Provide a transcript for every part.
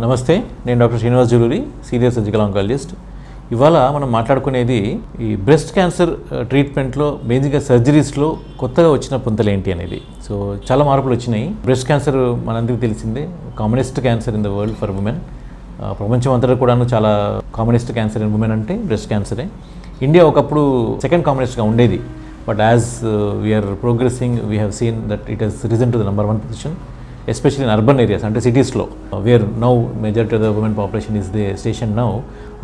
నమస్తే, నేను doctor Srinivas Juluri, senior surgical oncologist. ఇవాళ మనం మాట్లాడుకునేది ఈ బ్రెస్ట్ క్యాన్సర్ ట్రీట్మెంట్లో బేసిక్గా సర్జరీస్లో కొత్తగా వచ్చిన పుంతలు ఏంటి అనేది. సో చాలా మార్పులు వచ్చినాయి. బ్రెస్ట్ క్యాన్సర్ మనందరికీ తెలిసిందే, commonest cancer in the world for women. ప్రపంచం అంతటా కూడాను చాలా కామనెస్ట్ క్యాన్సర్ ఇన్ ఉమెన్ అంటే బ్రెస్ట్ క్యాన్సరే. ఇండియా ఒకప్పుడు సెకండ్ కామనెస్ట్గా ఉండేది, but as we are progressing we have seen that it has risen to the number 1 position, especially in urban areas, అంటే సిటీస్లో where now majority of the women population is they station now.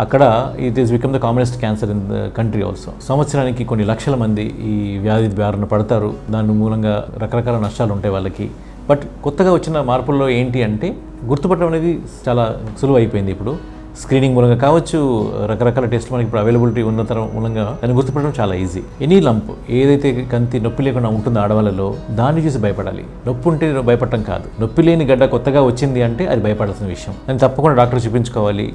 అక్కడ it is become the commonest cancer in the country also. సంవత్సరానికి కొన్ని లక్షల మంది ఈ వ్యాధి బారిన పడతారు. దాని మూలంగా రకరకాల నష్టాలు ఉంటాయి వాళ్ళకి. బట్ కొత్తగా వచ్చిన మార్పుల్లో ఏంటి అంటే గుర్తుపట్టడం అనేది చాలా సులువు అయిపోయింది. ఇప్పుడు స్క్రీనింగ్ మూలంగా కావచ్చు, రకరకాల టెస్ట్లు మనకి ఇప్పుడు అవైలబిలిటీ ఉన్న తరం మూలంగా దాన్ని గుర్తుపట్టడం చాలా ఈజీ. ఎనీ లంప్ ఏదైతే కంతి నొప్పి లేకుండా ఉంటుందో ఆడవాళ్ళలో, దాన్ని చూసి భయపడాలి. నొప్పి ఉంటే భయపడటం కాదు. నొప్పి లేని గడ్డ కొత్తగా వచ్చింది అంటే అది భయపడాల్సిన విషయం. దాన్ని తప్పకుండా డాక్టర్ చూపించుకోవాలి.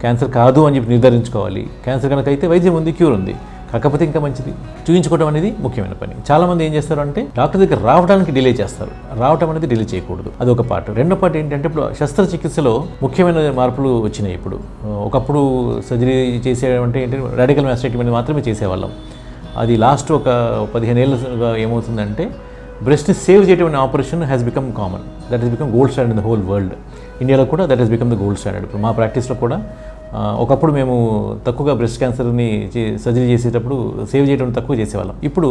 క్యాన్సర్ కాదు అని చెప్పి నిర్ధారించుకోవాలి. క్యాన్సర్ కనుక అయితే వైద్యం ఉంది, క్యూర్ ఉంది. కాకపోతే ఇంకా మంచిది చూపించుకోవడం అనేది ముఖ్యమైన పని. చాలామంది ఏం చేస్తారు అంటే డాక్టర్ దగ్గర రావడానికి డిలే చేస్తారు. రావడం అనేది డిలే చేయకూడదు, అదొక పార్ట్. రెండో పార్ట్ ఏంటంటే ఇప్పుడు శస్త్రచికిత్సలో ముఖ్యమైన మార్పులు వచ్చినాయి. ఇప్పుడు ఒకప్పుడు సర్జరీ చేసేవంటే ఏంటి, రాడికల్ మాస్టెక్టమీ మాత్రమే చేసేవాళ్ళం. అది లాస్ట్ ఒక 15 ఏళ్ళుగా ఏమవుతుందంటే బ్రెస్ట్ని సేవ్ చేయడం అనే operation has become common. That is become gold standard in the whole world. ఇండియాలో కూడా that is become the gold standard. ఇప్పుడు మా ప్రాక్టీస్లో కూడా ఒకప్పుడు మేము తక్కువగా బ్రెస్ట్ క్యాన్సర్ని సర్జరీ చేసేటప్పుడు సేవ్ చేయడం తక్కువ చేసేవాళ్ళం. ఇప్పుడు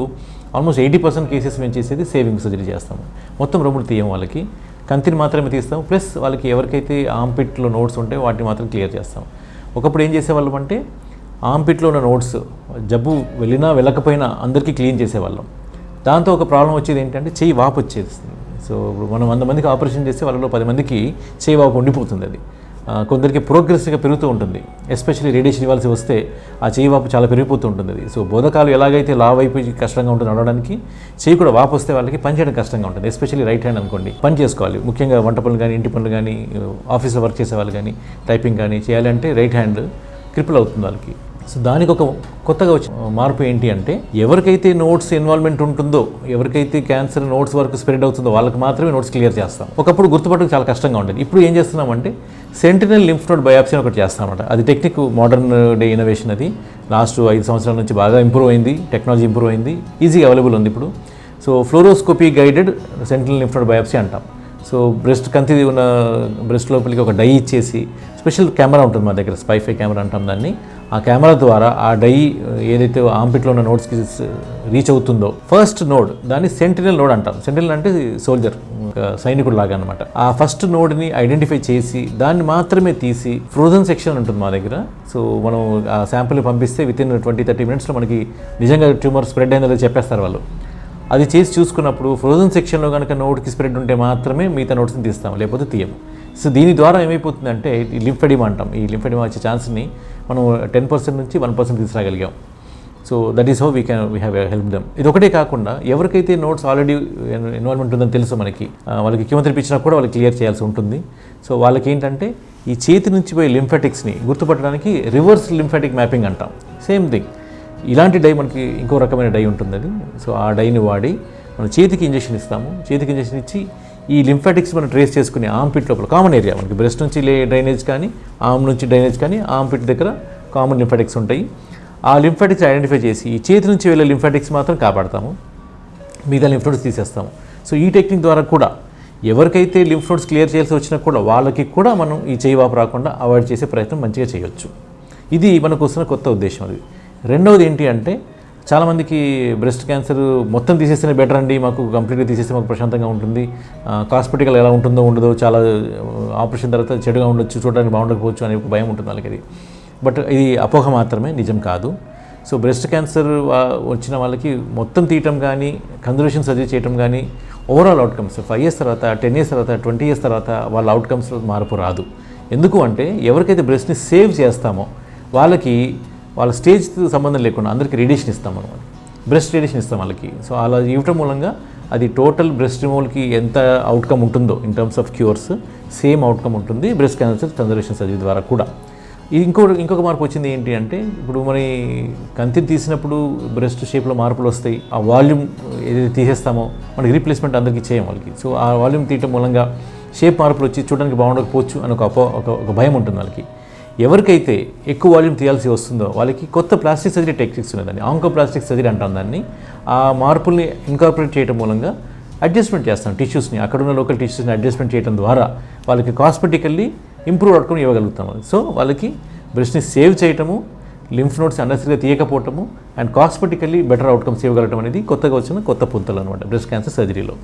ఆల్మోస్ట్ 80% కేసెస్ మేము చేసేది సేవింగ్ సర్జరీ చేస్తాము. మొత్తం రొమ్ములు తీయం, వాళ్ళకి కంతిని మాత్రమే తీస్తాము. ప్లస్ వాళ్ళకి ఎవరికైతే ఆంపిట్లో నోట్స్ ఉంటే వాటిని మాత్రం క్లియర్ చేస్తాం. ఒకప్పుడు ఏం చేసేవాళ్ళం అంటే ఆంపిట్లో ఉన్న నోట్స్ జబ్బు వెళ్ళినా వెళ్ళకపోయినా అందరికీ క్లీన్ చేసేవాళ్ళం. దాంతో ఒక ప్రాబ్లం వచ్చేది ఏంటంటే చెయ్యి వాపు వచ్చేస్తుంది. సో ఇప్పుడు మనం 100 మందికి ఆపరేషన్ చేస్తే వాళ్ళలో 10 మందికి చెయ్యి వాపు ఉండిపోతుంది. అది కొందరికి ప్రోగ్రెసివ్గా పెరుగుతూ ఉంటుంది. ఎస్పెషల్లీ రేడియేషన్ ఇవ్వాల్సి వస్తే ఆ చెయ్యి వాపు చాలా పెరిగిపోతూ ఉంటుంది. అది సో బోధకాలు ఎలాగైతే లావ్ అయిపోయి కష్టంగా ఉంటుంది నడవడానికి, చెయ్యి కూడా వాపు వస్తే వాళ్ళకి పని చేయడం కష్టంగా ఉంటుంది. ఎస్పెషల్లీ రైట్ హ్యాండ్ అనుకోండి, పని చేసుకోవాలి. ముఖ్యంగా వంట పనులు కానీ, ఇంటి పనులు కానీ, ఆఫీస్లో వర్క్ చేసే వాళ్ళు కానీ, టైపింగ్ కానీ చేయాలంటే రైట్ హ్యాండ్ క్రిపుల్ అవుతుంది వాళ్ళకి. సో దానికి ఒక కొత్తగా వచ్చిన మార్పు ఏంటి అంటే ఎవరికైతే నోట్స్ ఇన్వాల్వ్మెంట్ ఉంటుందో, ఎవరికైతే క్యాన్సర్ నోట్స్ వరకు స్ప్రెడ్ అవుతుందో వాళ్ళకి మాత్రమే నోట్స్ క్లియర్ చేస్తాం. ఒకప్పుడు గుర్తుపట్టడం చాలా కష్టంగా ఉండేది. ఇప్పుడు ఏం చేస్తున్నామంటే సెంటినల్ లింఫ్ నోడ్ బయాప్సీ అని ఒకటి చేస్తామన్నమాట. అది టెక్నిక్, మోడర్న్ డే ఇన్నోవేషన్. అది లాస్ట్ 5 సంవత్సరాల నుంచి బాగా ఇంప్రూవ్ అయింది. టెక్నాలజీ ఇంప్రూవ్ అయింది, ఈజీగా అవైలబుల్ ఉంది ఇప్పుడు. So fluoroscopy guided sentinel lymph node biopsy అంటాం. సో బ్రెస్ట్ కంతి ఉన్న బ్రెస్ట్ లోపలికి ఒక డై ఇచ్చేసి, స్పెషల్ కెమెరా ఉంటుంది మా దగ్గర, స్పైఫై కెమెరా అంటాం దాన్ని. ఆ కెమెరా ద్వారా ఆ డై ఏదైతే ఆంపిట్లో ఉన్న నోట్స్కి రీచ్ అవుతుందో ఫస్ట్ నోడ్, దాన్ని సెంటినల్ నోడ్ అంటాం. సెంటినల్ అంటే సోల్జర్, సైనికుడు లాగా అనమాట. ఆ ఫస్ట్ నోడ్ని ఐడెంటిఫై చేసి దాన్ని మాత్రమే తీసి, ఫ్రోజన్ సెక్షన్ ఉంటుంది మా దగ్గర. సో మనం ఆ శాంపిల్ పంపిస్తే వితిన్ 20-30 మినిట్స్లో మనకి నిజంగా ట్యూమర్ స్ప్రెడ్ అయిందో చెప్పేస్తారు వాళ్ళు. అది చేసి చూసుకున్నప్పుడు ఫ్రోజన్ సెక్షన్లో కనుక నోట్కి స్ప్రెడ్ ఉంటే మాత్రమే మిగతా నోట్స్ని తీస్తాము, లేకపోతే తీయము. సో దీని ద్వారా ఏమైపోతుందంటే ఈ లింఫెడిమా అంటాం. ఈ లింఫెడిమా వచ్చే ఛాన్స్ని మనం 10% నుంచి 1% తీసుకురాగలిగాం. So that is how we have help them. ఇది ఒకటే కాకుండా ఎవరికైతే నోట్స్ ఆల్రెడీ ఇన్వాల్వ్మెంట్ ఉందని తెలుసు మనకి, వాళ్ళకి కీమోథెరపీ ఇచ్చినా కూడా వాళ్ళకి క్లియర్ చేయాల్సి ఉంటుంది. సో వాళ్ళకి ఏంటంటే ఈ చేతి నుంచి పోయే లింఫాటిక్స్ని గుర్తుపట్టడానికి రివర్స్ లింఫాటిక్ మ్యాపింగ్ అంటాం. సేమ్ థింగ్, ఇలాంటి డై మనకి ఇంకో రకమైన డై ఉంటుంది అది. సో ఆ డైని వాడి మనం చేతికి ఇంజెక్షన్ ఇస్తాము. చేతికి ఇంజెక్షన్ ఇచ్చి ఈ లింఫాటిక్స్ మనం ట్రేస్ చేసుకుని ఆంపిట్ లోపల కామన్ ఏరియా, మనకి బ్రెస్ట్ నుంచి డ్రైనేజ్ కానీ, ఆర్మ్ నుంచి డ్రైనేజ్ కానీ, ఆంపిట్ దగ్గర కామన్ లింఫాటిక్స్ ఉంటాయి. ఆ లింఫాటిక్స్ ఐడెంటిఫై చేసి ఈ చేతి నుంచి వెళ్ళే లింఫాటిక్స్ మాత్రం కాపాడతాము, మిగతా లింఫ్ నోడ్స్ తీసేస్తాము. సో ఈ టెక్నిక్ ద్వారా కూడా ఎవరికైతే లింఫ్ నోడ్స్ క్లియర్ చేయాల్సి వచ్చినా కూడా వాళ్ళకి కూడా మనం ఈ చేయి వాపు రాకుండా అవాయిడ్ చేసే ప్రయత్నం మంచిగా చేయొచ్చు. ఇది మనకు వస్తున్న కొత్త ఉద్దేశం. అది రెండవది ఏంటి అంటే చాలామందికి బ్రెస్ట్ క్యాన్సర్ మొత్తం తీసేస్తేనే బెటర్ అండి, మాకు కంప్లీట్గా తీసేస్తే మాకు ప్రశాంతంగా ఉంటుంది, కాస్మెటికల్ ఎలా ఉంటుందో ఉండదో, చాలా ఆపరేషన్ తర్వాత చెడుగా ఉండొచ్చు, చూడడానికి బాగుండకపోవచ్చు అనే భయం ఉంటుంది వాళ్ళకి. అది బట్ ఇది అపోహ మాత్రమే, నిజం కాదు. సో బ్రెస్ట్ క్యాన్సర్ వచ్చిన వాళ్ళకి మొత్తం తీయటం కానీ, కన్జర్వేషన్ సర్జరీ చేయటం కానీ, ఓవరాల్ అవుట్కమ్స్ 5 years తర్వాత, 10 years తర్వాత, 20 years తర్వాత వాళ్ళ అవుట్కమ్స్లో మార్పు రాదు. ఎందుకు అంటే ఎవరికైతే బ్రెస్ట్ని సేవ్ చేస్తామో వాళ్ళకి వాళ్ళ స్టేజ్తో సంబంధం లేకుండా అందరికీ రేడియేషన్ ఇస్తాం అనమాట. బ్రెస్ట్ రేడియేషన్ ఇస్తాం వాళ్ళకి. సో అలా ఇవ్వటం మూలంగా అది టోటల్ బ్రెస్ట్ రిమూవల్కి ఎంత అవుట్కమ్ ఉంటుందో in terms of cures, same outcome ఉంటుంది బ్రెస్ట్ క్యాన్సర్ కన్జర్వేషన్ సర్జరీ ద్వారా కూడా. ఇంకొక మార్పు వచ్చింది ఏంటి అంటే ఇప్పుడు మరి కంతిని తీసినప్పుడు బ్రెస్ట్ షేప్లో మార్పులు వస్తాయి. ఆ వాల్యూమ్ ఏదైతే తీసేస్తామో మనకి రీప్లేస్మెంట్ అందరికీ చేయం వాళ్ళకి. సో ఆ వాల్యూమ్ తీయటం మూలంగా షేప్ మార్పులు వచ్చి చూడడానికి బాగుండకపోవచ్చు అని ఒక భయం ఉంటుంది వాళ్ళకి. ఎవరికైతే ఎక్కువ వాల్యూమ్ తీయాల్సి వస్తుందో వాళ్ళకి కొత్త ప్లాస్టిక్ సర్జరీ టెక్నిక్స్ ఉన్నదండి, ఆంకోప్లాస్టిక్ సర్జరీ అంటాం దాన్ని. ఆ మార్పుల్ని ఇన్కార్పొరేట్ చేయడం మూలంగా అడ్జస్ట్మెంట్ చేస్తాం టిష్యూస్ని, అక్కడున్న లోకల్ టిష్యూస్ని అడ్జస్ట్మెంట్ చేయడం ద్వారా వాళ్ళకి కాస్మెటికల్లీ ఇంప్రూవ్ అవుట్కమ్ ఇవ్వగలుగుతాం. సో వాళ్ళకి బ్రెస్ట్ని సేవ్ చేయటము, లింఫ్ నోడ్స్ అన్నెసరీగా తీయకపోవటము అండ్ కాస్మెటికల్లీ బెటర్ అవుట్కమ్స్ ఇవ్వగలగడం అనేది కొత్తగా వచ్చిన కొత్త పుంతలు అనమాట బ్రెస్ట్ క్యాన్సర్ సర్జరీలో.